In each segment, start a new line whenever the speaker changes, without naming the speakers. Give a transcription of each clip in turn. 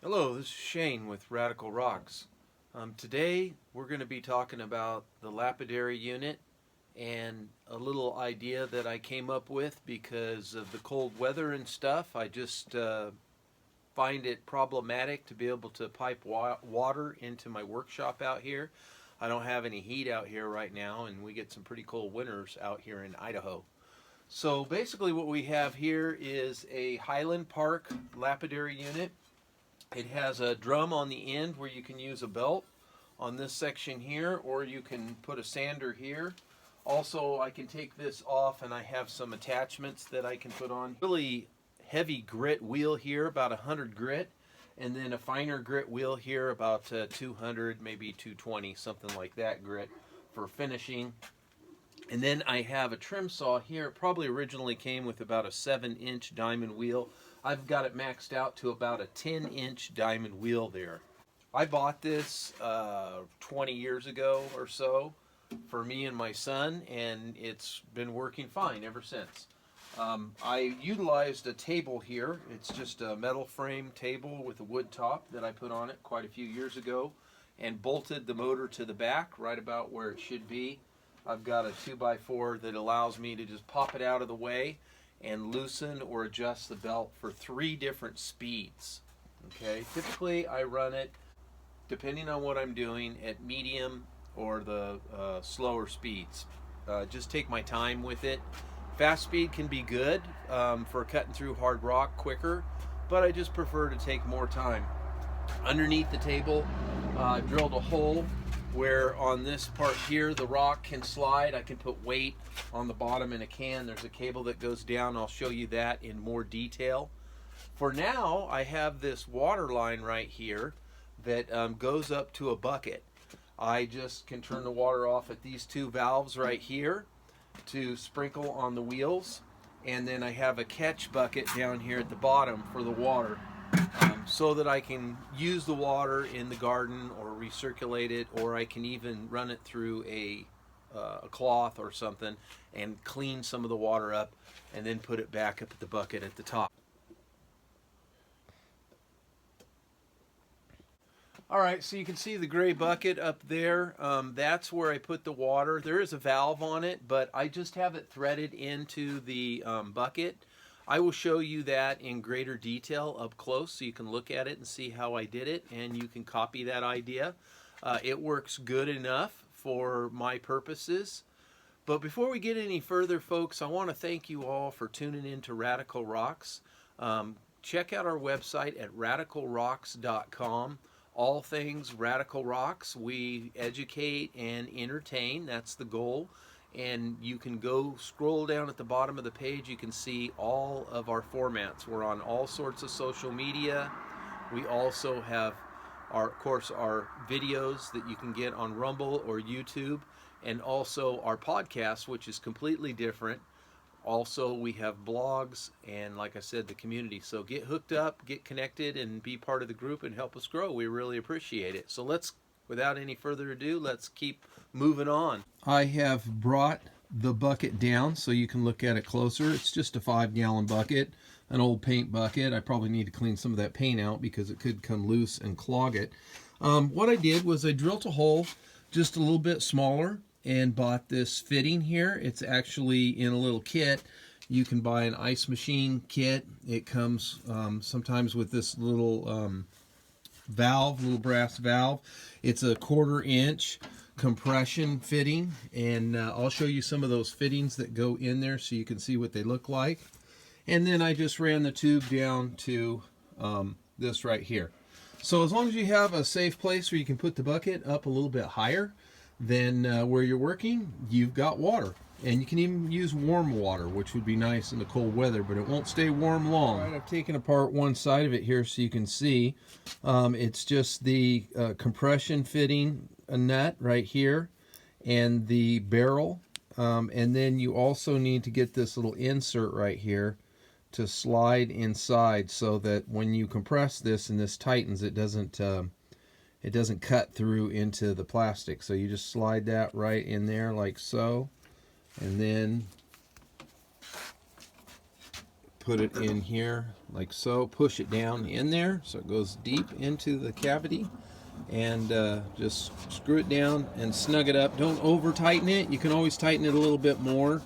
Hello, this is Shane with Radical Rocks. Today we're going to be talking about the Lapidary unit and a little idea that I came up with because of the cold weather and stuff. I just find it problematic to be able to pipe water into my workshop out here. I don't have any heat out here right now, and we get some pretty cold winters out here in Idaho. So basically what we have here is a Highland Park Lapidary unit. It has a drum on the end where you can use a belt on this section here, or you can put a sander here. Also, I can take this off and I have some attachments that I can put on. Really heavy grit wheel here, about 100 grit, and then a finer grit wheel here, about 200, maybe 220, something like that grit for finishing. And then I have a trim saw here. It probably originally came with about a 7-inch diamond wheel. I've got it maxed out to about a 10-inch diamond wheel there. I bought this 20 years ago or so for me and my son, and it's been working fine ever since. I utilized a table here. It's just a metal frame table with a wood top that I put on it quite a few years ago, and bolted the motor to the back right about where it should be. I've got a 2x4 that allows me to just pop it out of the way and loosen or adjust the belt for 3 different speeds. Okay, typically I run it, depending on what I'm doing, at medium or the slower speeds. Just take my time with it. Fast speed can be good for cutting through hard rock quicker, but I just prefer to take more time. Underneath the table, I've drilled a hole where on this part here the rock can slide. I can put weight on the bottom in a can. There's a cable that goes down. I'll show you that in more detail. For now, I have this water line right here that goes up to a bucket. I just can turn the water off at these 2 valves right here to sprinkle on the wheels, and then I have a catch bucket down here at the bottom for the water. So that I can use the water in the garden or recirculate it, or I can even run it through a cloth or something and clean some of the water up and then put it back up at the bucket at the top. Alright, so you can see the gray bucket up there. That's where I put the water. There is a valve on it, but I just have it threaded into the bucket. I will show you that in greater detail up close so you can look at it and see how I did it, and you can copy that idea. It works good enough for my purposes. But before we get any further, folks, I want to thank you all for tuning in to Radical Rocks. Check out our website at radicalrocks.com. All things Radical Rocks. We educate and entertain. That's the goal. And you can go scroll down at the bottom of the page. You can see all of our formats. We're on all sorts of social media. We also have, of course, our videos that you can get on Rumble or YouTube, and also our podcast, which is completely different. Also, we have blogs and, like I said, the community. So get hooked up, get connected, and be part of the group and help us grow. We really appreciate it. So without any further ado, let's keep moving on. I have brought the bucket down so you can look at it closer. It's just a 5-gallon bucket, an old paint bucket. I probably need to clean some of that paint out because it could come loose and clog it. What I did was I drilled a hole just a little bit smaller and bought this fitting here. It's actually in a little kit. You can buy an ice machine kit. It comes sometimes with this little valve, little brass valve. It's a 1/4 inch compression fitting, and I'll show you some of those fittings that go in there so you can see what they look like. And then I just ran the tube down to this right here. So as long as you have a safe place where you can put the bucket up a little bit higher than where you're working, you've got water. And you can even use warm water, which would be nice in the cold weather, but it won't stay warm long. All right, I've taken apart one side of it here so you can see. It's just the compression fitting nut right here and the barrel. And then you also need to get this little insert right here to slide inside so that when you compress this and this tightens, it doesn't cut through into the plastic. So you just slide that right in there like so, and then put it in here like so, push it down in there so it goes deep into the cavity, and just screw it down and snug it up. Don't over tighten it. You can always tighten it a little bit more.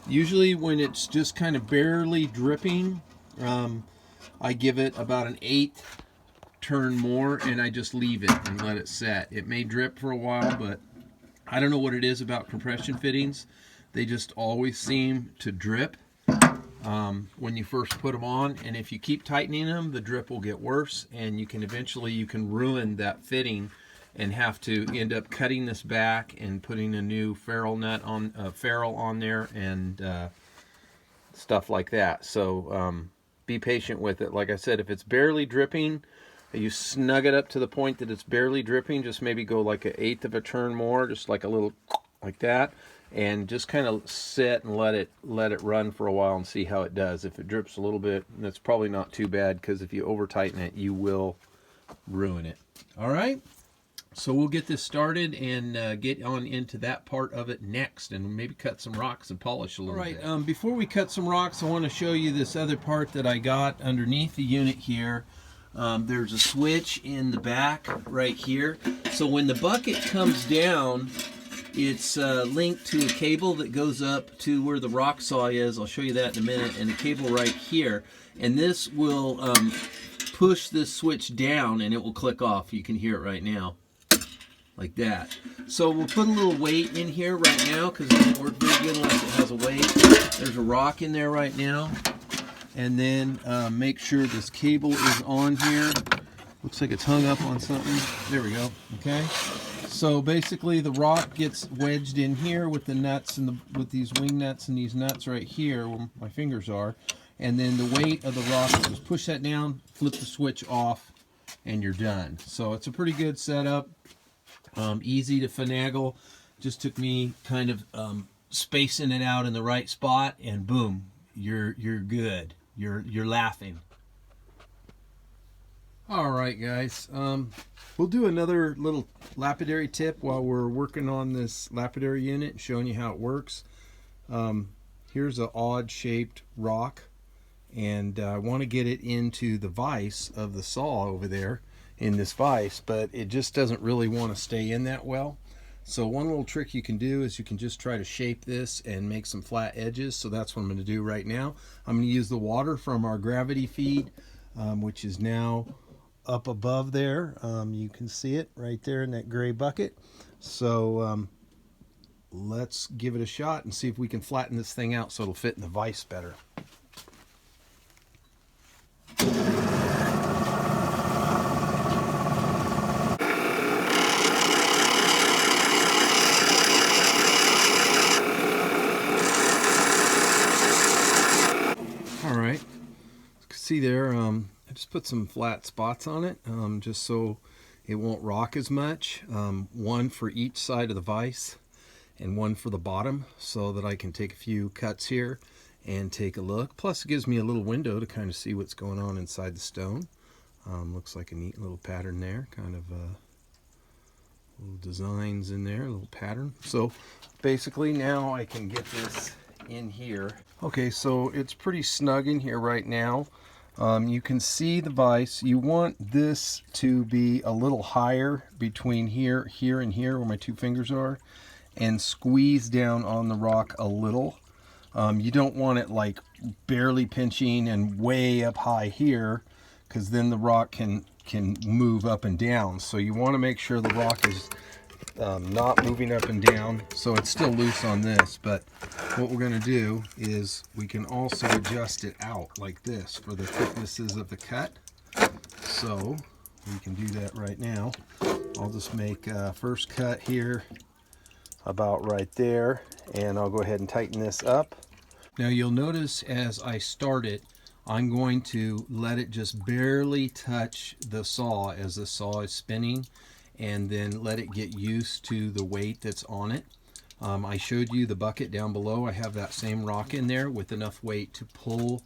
Usually when it's just kind of barely dripping, I give it about an 1/8 turn more, and I just leave it and let it set. It may drip for a while, but I don't know what it is about compression fittings. They just always seem to drip when you first put them on, and if you keep tightening them, the drip will get worse, and you can eventually ruin that fitting and have to end up cutting this back and putting a new ferrule nut on, ferrule on there, and stuff like that. So be patient with it. Like I said, if it's barely dripping, you snug it up to the point that it's barely dripping. Just maybe go like an 1/8 of a turn more, just like a little like that, and just kind of sit and let it run for a while and see how it does. If it drips a little bit, that's probably not too bad, because if you over tighten it, you will ruin it. All right, so we'll get this started and get on into that part of it next, and maybe cut some rocks and polish a little bit. All right, before we cut some rocks, I want to show you this other part that I got underneath the unit here. There's a switch in the back right here. So when the bucket comes down, it's linked to a cable that goes up to where the rock saw is. I'll show you that in a minute. And a cable right here. And this will push this switch down, and it will click off. You can hear it right now, like that. So we'll put a little weight in here right now, because it won't work very good unless it has a weight. There's a rock in there right now. And then make sure this cable is on here. Looks like it's hung up on something. There we go. Okay. So basically the rock gets wedged in here with the nuts and with these wing nuts and these nuts right here where my fingers are. And then the weight of the rock, just push that down, flip the switch off, and you're done. So it's a pretty good setup. Easy to finagle. Just took me kind of spacing it out in the right spot, and boom, you're good. You're laughing. All right, guys. We'll do another little lapidary tip while we're working on this lapidary unit, showing you how it works. Here's an odd-shaped rock, and I want to get it into the vise of the saw over there in this vise, but it just doesn't really want to stay in that well. So one little trick you can do is you can just try to shape this and make some flat edges. So that's what I'm going to do right now. I'm going to use the water from our gravity feed, which is now up above there. You can see it right there in that gray bucket. So let's give it a shot and see if we can flatten this thing out so it'll fit in the vise better. See there, I just put some flat spots on it, just so it won't rock as much. One for each side of the vise and one for the bottom, so that I can take a few cuts here and take a look. Plus it gives me a little window to kind of see what's going on inside the stone. Looks like a neat little pattern there, kind of little designs in there, a little pattern. So basically now I can get this in here. Okay, so it's pretty snug in here right now. You can see the vise. You want this to be a little higher between here, and here where my two fingers are, and squeeze down on the rock a little. You don't want it like barely pinching and way up high here, because then the rock can move up and down. So you want to make sure the rock is not moving up and down. So it's still loose on this, but what we're going to do is we can also adjust it out like this for the thicknesses of the cut. So we can do that right now. I'll just make a first cut here about right there, and I'll go ahead and tighten this up. Now you'll notice as I start it, I'm going to let it just barely touch the saw as the saw is spinning, and then let it get used to the weight that's on it. I showed you the bucket down below. I have that same rock in there with enough weight to pull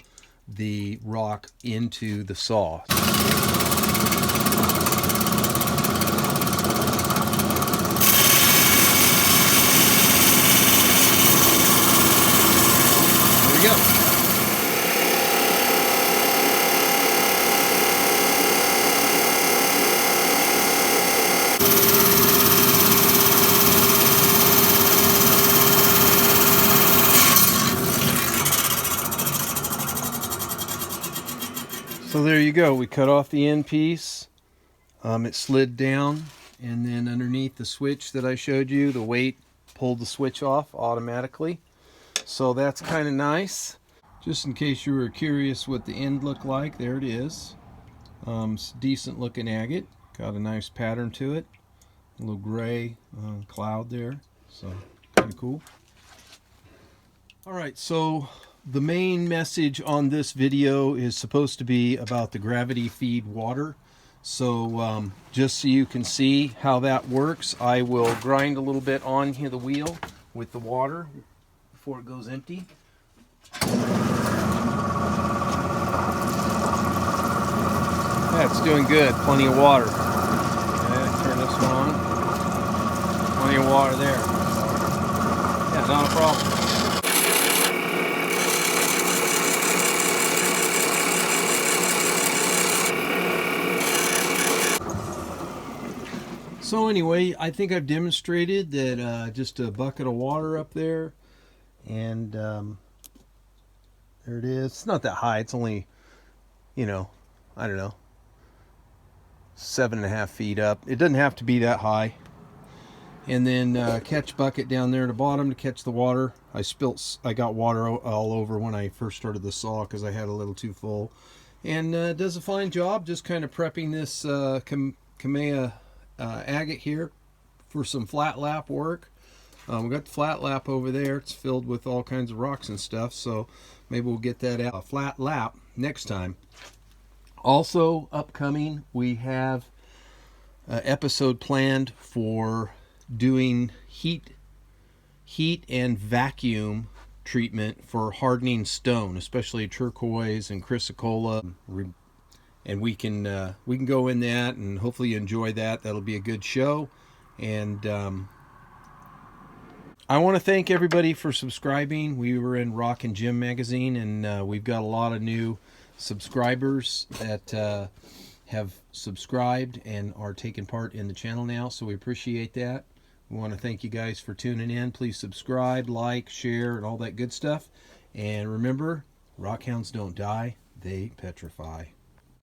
the rock into the saw. There we go. So there you go. We cut off the end piece. It slid down, and then underneath the switch that I showed you, the weight pulled the switch off automatically. So that's kind of nice. Just in case you were curious what the end looked like, there it is. It's a decent looking agate. Got a nice pattern to it. A little gray cloud there. So kind of cool. Alright, so the main message on this video is supposed to be about the gravity feed water. So just so you can see how that works, I will grind a little bit on here the wheel with the water before it goes empty. That's doing good. Plenty of water. Okay, turn this one on. Plenty of water there. Yeah, not a problem. So anyway, I think I've demonstrated that just a bucket of water up there, and there it is. It's not that high. It's only, I don't know, 7.5 feet up. It doesn't have to be that high. And then catch bucket down there at the bottom to catch the water. I got water all over when I first started the saw because I had a little too full. And does a fine job just kind of prepping this Kamea agate here for some flat lap work. We got the flat lap over there. It's filled with all kinds of rocks and stuff, so maybe we'll get that out. A flat lap next time. Also upcoming, we have an episode planned for doing heat and vacuum treatment for hardening stone, especially turquoise and chrysocolla. And we can go in that, and hopefully you enjoy that. That'll be a good show. And I want to thank everybody for subscribing. We were in Rock and Gym magazine, and we've got a lot of new subscribers that have subscribed and are taking part in the channel now, so we appreciate that. We want to thank you guys for tuning in. Please subscribe, like, share, and all that good stuff. And remember, rockhounds don't die, they petrify.